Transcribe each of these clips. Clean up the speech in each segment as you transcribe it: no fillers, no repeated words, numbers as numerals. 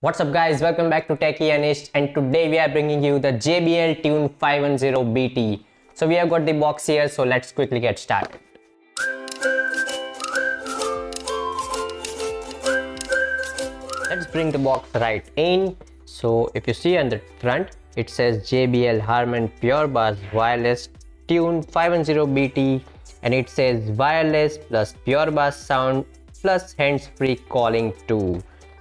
What's up guys, welcome back to Techie and today we are bringing you the JBL Tune 510BT. So we have got the box here, so let's quickly get started. Let's bring the box right in. So if you see on the front, it says JBL Harman Pure Bass Wireless Tune 510BT and it says wireless plus pure bass sound plus hands-free calling too.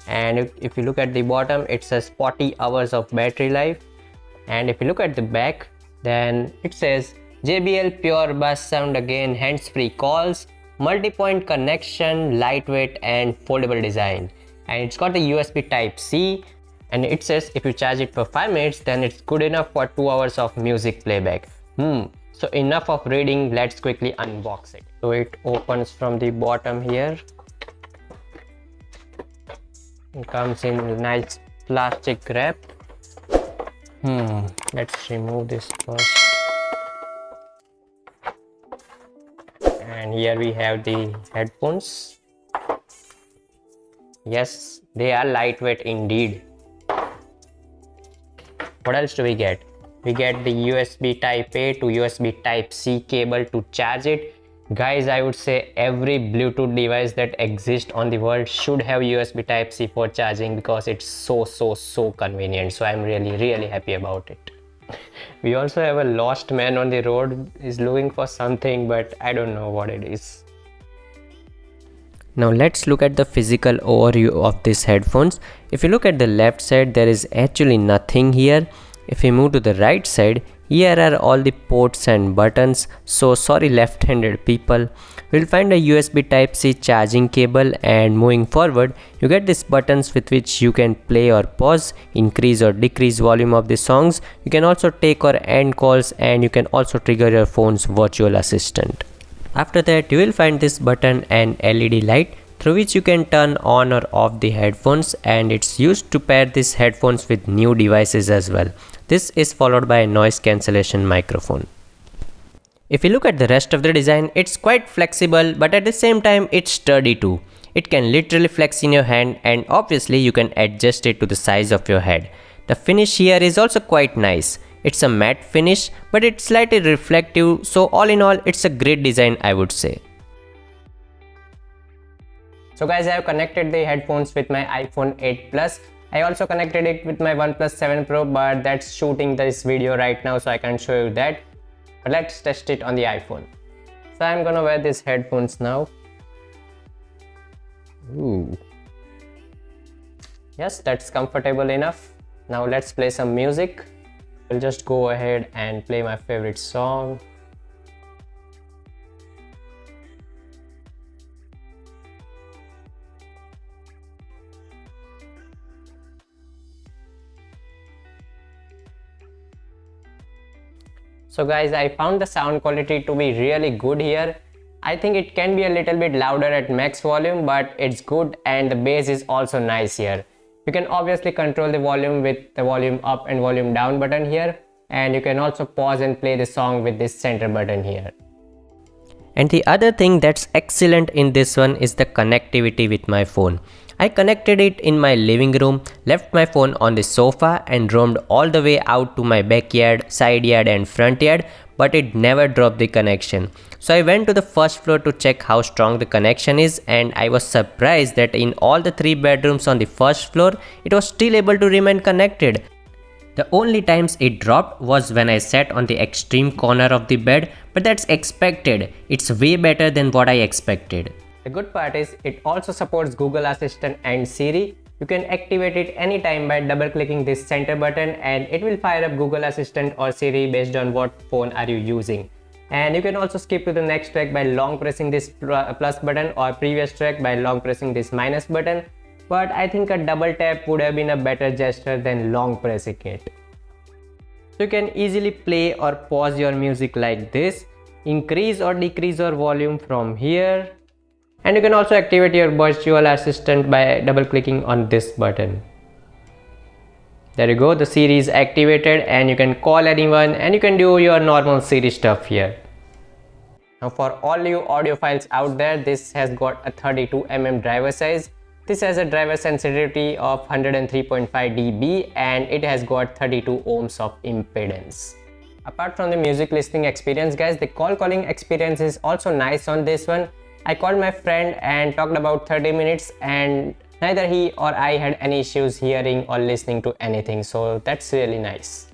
And if you look at the bottom, it says 40 hours of battery life, and if you look at the back, then it says JBL Pure Bass Sound again, hands-free calls, multi-point connection, lightweight and foldable design, and it's got the USB type C, and it says if you charge it for 5 minutes then it's good enough for 2 hours of music playback. So enough of reading, let's quickly unbox it. So it opens from the bottom here. It comes in a nice plastic wrap. Let's remove this first. And here we have the headphones. Yes, they are lightweight indeed. What else do we get? We get the USB type A to USB type C cable to charge it. Guys, I would say every Bluetooth device that exists on the world should have USB type C for charging because it's so convenient. So I'm really happy about it. We also have a lost man on the road. He's looking for something, but I don't know what it is. Now let's look at the physical overview of these headphones. If you look at the left side, there is actually nothing here. If we move to the right side, here are all the ports and buttons, so sorry left-handed people. We'll find a USB Type-C charging cable, and moving forward you get these buttons with which you can play or pause, increase or decrease volume of the songs. You can also take or end calls, and you can also trigger your phone's virtual assistant. After that you will find this button and LED light through which you can turn on or off the headphones, and it's used to pair these headphones with new devices as well. This is followed by a noise cancellation microphone. If you look at the rest of the design, it's quite flexible, but at the same time it's sturdy too. It can literally flex in your hand, and obviously you can adjust it to the size of your head. The finish here is also quite nice. It's a matte finish, but it's slightly reflective, so all in all it's a great design, I would say. So guys, I have connected the headphones with my iPhone 8 Plus. I also connected it with my OnePlus 7 Pro, but that's shooting this video right now, so I can't show you that. But let's test it on the iPhone. So I'm gonna wear these headphones now. Ooh. Yes, that's comfortable enough. Now let's play some music. I'll just go ahead and play my favorite song. So guys, I found the sound quality to be really good here. I think it can be a little bit louder at max volume, but it's good, and the bass is also nice here. You can obviously control the volume with the volume up and volume down button here, and you can also pause and play the song with this center button here. And the other thing that's excellent in this one is the connectivity with my phone. I connected it in my living room, left my phone on the sofa and roamed all the way out to my backyard, side yard and front yard, but it never dropped the connection. So I went to the first floor to check how strong the connection is, and I was surprised that in all the 3 bedrooms on the first floor, it was still able to remain connected. The only times it dropped was when I sat on the extreme corner of the bed, but that's expected. It's way better than what I expected. The good part is it also supports Google Assistant and Siri. You can activate it anytime by double clicking this center button, and it will fire up Google Assistant or Siri based on what phone are you using. And you can also skip to the next track by long pressing this plus button, or previous track by long pressing this minus button. But I think a double tap would have been a better gesture than long pressing it. So you can easily play or pause your music like this, increase or decrease your volume from here, and you can also activate your virtual assistant by double clicking on this button. There you go, the Siri is activated, and you can call anyone and you can do your normal Siri stuff here. Now for all you audiophiles out there, this has got a 32 mm driver size, This has a driver sensitivity of 103.5 dB and it has got 32 ohms of impedance. Apart from the music listening experience guys, the calling experience is also nice on this one. I called my friend and talked about 30 minutes and neither he or I had any issues hearing or listening to anything, so that's really nice.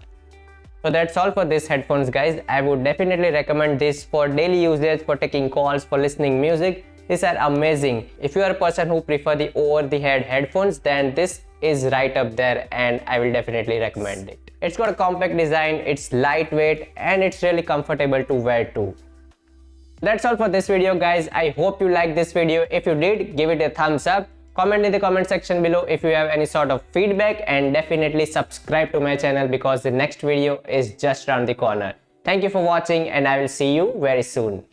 So that's all for this headphones guys. I would definitely recommend this for daily usage, for taking calls, for listening music. These are amazing. If you are a person who prefer the over the head headphones, then this is right up there and I will definitely recommend it. It's got a compact design, it's lightweight and it's really comfortable to wear too. That's all for this video guys. I hope you liked this video. If you did, give it a thumbs up. Comment in the comment section below if you have any sort of feedback, and definitely subscribe to my channel because the next video is just around the corner. Thank you for watching and I will see you very soon.